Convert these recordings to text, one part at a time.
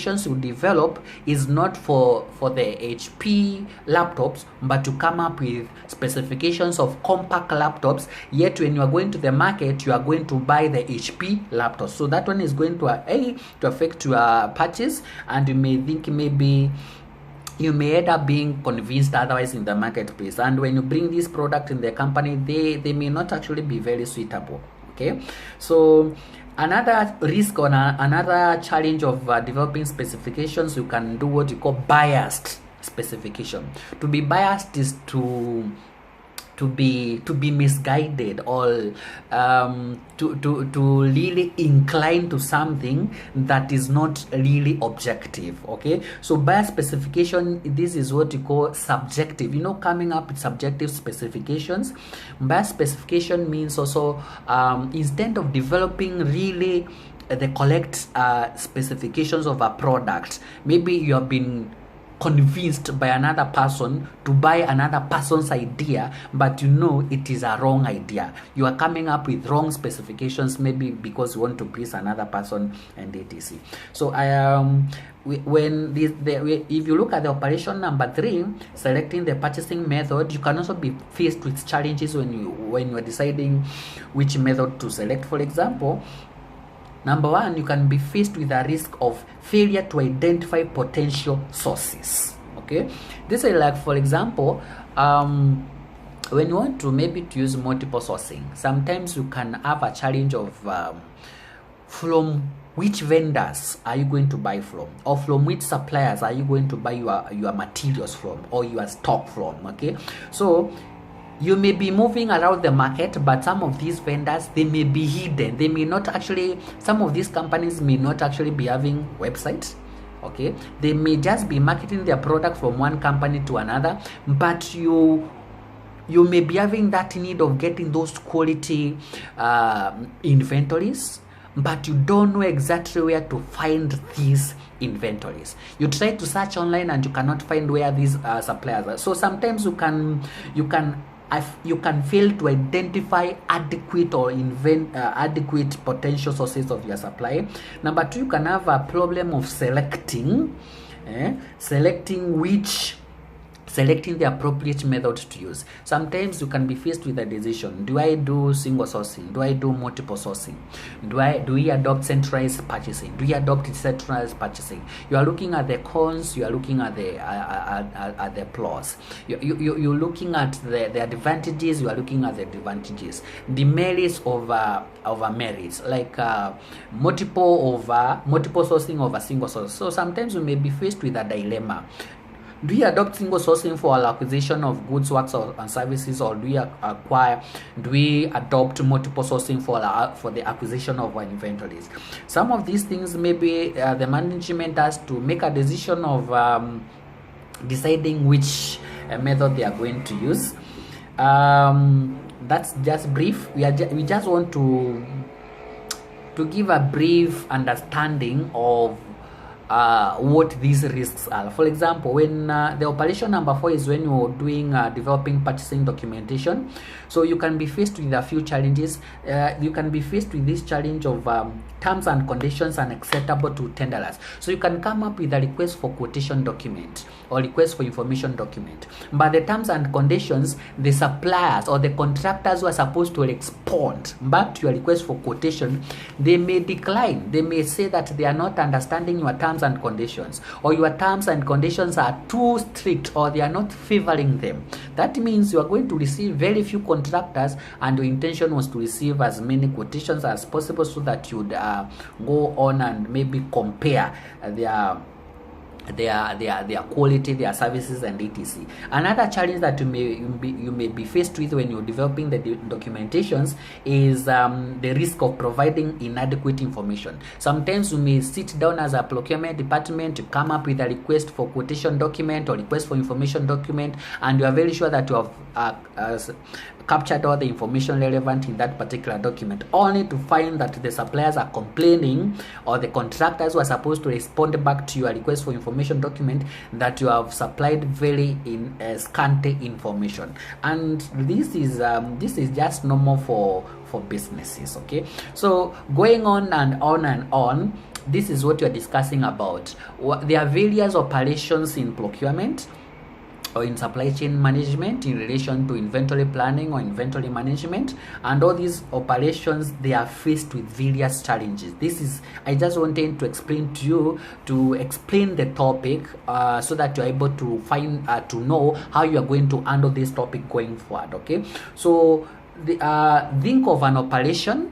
specifications you develop is not for the HP laptops, but to come up with specifications of compact laptops, yet when you are going to the market, you are going to buy the HP laptops. So that one is going to affect your purchase, and you may think maybe you may end up being convinced otherwise in the marketplace, and when you bring this product in the company, they may not actually be very suitable. Okay, so another risk or another challenge of developing specifications, you can do what you call biased specification. To be biased is to be misguided, or to really incline to something that is not really objective. Okay, so bias specification, this is what you call subjective, coming up with subjective specifications. Bias specification means also instead of developing really the correct specifications of a product, maybe you have been convinced by another person to buy another person's idea, but it is a wrong idea. You are coming up with wrong specifications, maybe because you want to please another person, and etc. So if you look at the operation number 3, selecting the purchasing method, you can also be faced with challenges when you are deciding which method to select. For example, number 1, you can be faced with a risk of failure to identify potential sources. Okay, this is like, for example, when you want to maybe to use multiple sourcing, sometimes you can have a challenge of from which vendors are you going to buy from, or from which suppliers are you going to buy your materials from, or your stock from. Okay, so you may be moving around the market, but some of these vendors, they may be hidden. They may not actually, some of these companies may not actually be having websites. Okay, they may just be marketing their product from one company to another, but you may be having that need of getting those quality inventories, but you don't know exactly where to find these inventories. You try to search online and you cannot find where these suppliers are. So sometimes you can fail to identify adequate or adequate potential sources of your supply. Number 2, you can have a problem of selecting the appropriate method to use. Sometimes you can be faced with a decision: do I do single sourcing? Do I do multiple sourcing? Do we adopt centralized purchasing? Do we adopt decentralized purchasing? You are looking at the cons, you are looking at the pros. You're looking at the advantages, you are looking at the advantages. The merits over merits, like multiple sourcing over single source. So sometimes you may be faced with a dilemma. Do we adopt single sourcing for our acquisition of goods, works, and services, or do we adopt multiple sourcing for the acquisition of our inventories? Some of these things, maybe the management has to make a decision of deciding which method they are going to use. That's just brief. We just want to give a brief understanding of what these risks are. For example, when the operation number 4 is when you're doing developing purchasing documentation, so you can be faced with a few challenges. You can be faced with this challenge of terms and conditions unacceptable to tenderers. So you can come up with a request for quotation document or request for information document, but the terms and conditions, the suppliers or the contractors who are supposed to respond back to your request for quotation, they may decline. They may say that they are not understanding your terms and conditions, or your terms and conditions are too strict, or they are not favoring them. That means you are going to receive very few contractors, and your intention was to receive as many quotations as possible so that you'd go on and maybe compare their quality, their services, and etc. Another challenge that you may be faced with when you're developing the documentations is the risk of providing inadequate information. Sometimes you may sit down as a procurement department to come up with a request for quotation document or request for information document, and you are very sure that you have captured all the information relevant in that particular document, only to find that the suppliers are complaining, or the contractors who are supposed to respond back to your request for information document, that you have supplied very scanty information. And this is just normal for businesses. Okay, so going on and on and on, this is what you're discussing about. There are various operations in procurement or in supply chain management in relation to inventory planning or inventory management, and all these operations, they are faced with various challenges. I just wanted to explain to you, to explain the topic, so that you're able to find to know how you are going to handle this topic going forward. Okay, so think of an operation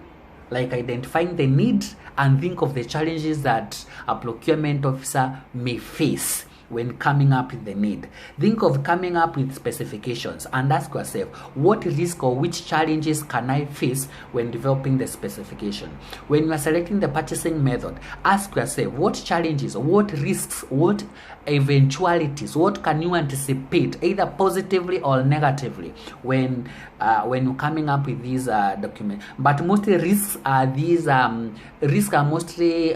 like identifying the need, and think of the challenges that a procurement officer may face when coming up with the need. Think of coming up with specifications and ask yourself, what risk or which challenges can I face when developing the specification? When you are selecting the purchasing method, ask yourself, what challenges, what risks, what eventualities, what can you anticipate, either positively or negatively, when you're coming up with these documents. But mostly risks are mostly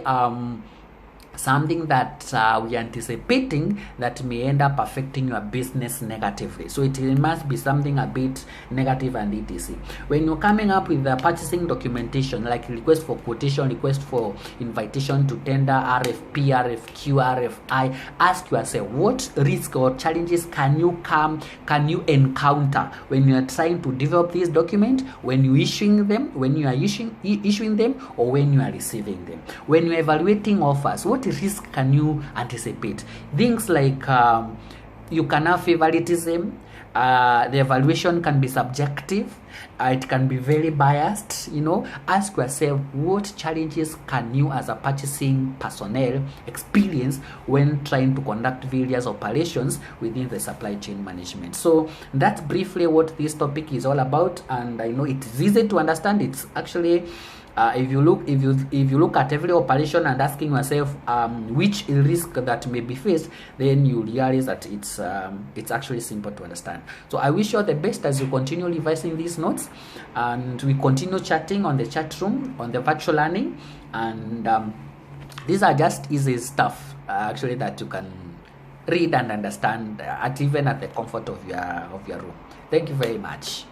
something that we are anticipating that may end up affecting your business negatively. So it must be something a bit negative and etc. When you're coming up with the purchasing documentation, like request for quotation, request for invitation to tender, RFP, RFQ, RFI, ask yourself, what risk or challenges can you encounter when you are trying to develop this document, when you issuing them, when you are issuing them, or when you are receiving them. When you're evaluating offers, what risk can you anticipate? Things like you can have favoritism, the evaluation can be subjective, it can be very biased. Ask yourself, what challenges can you as a purchasing personnel experience when trying to conduct various operations within the supply chain management? So that's briefly what this topic is all about, and I know it is easy to understand. It's actually if you look at every operation and asking yourself which risk that may be faced, then you realize that it's actually simple to understand. So I wish you all the best as you continue revising these notes, and we continue chatting on the chat room, on the virtual learning, and these are just easy stuff actually that you can read and understand even at the comfort of your room. Thank you very much.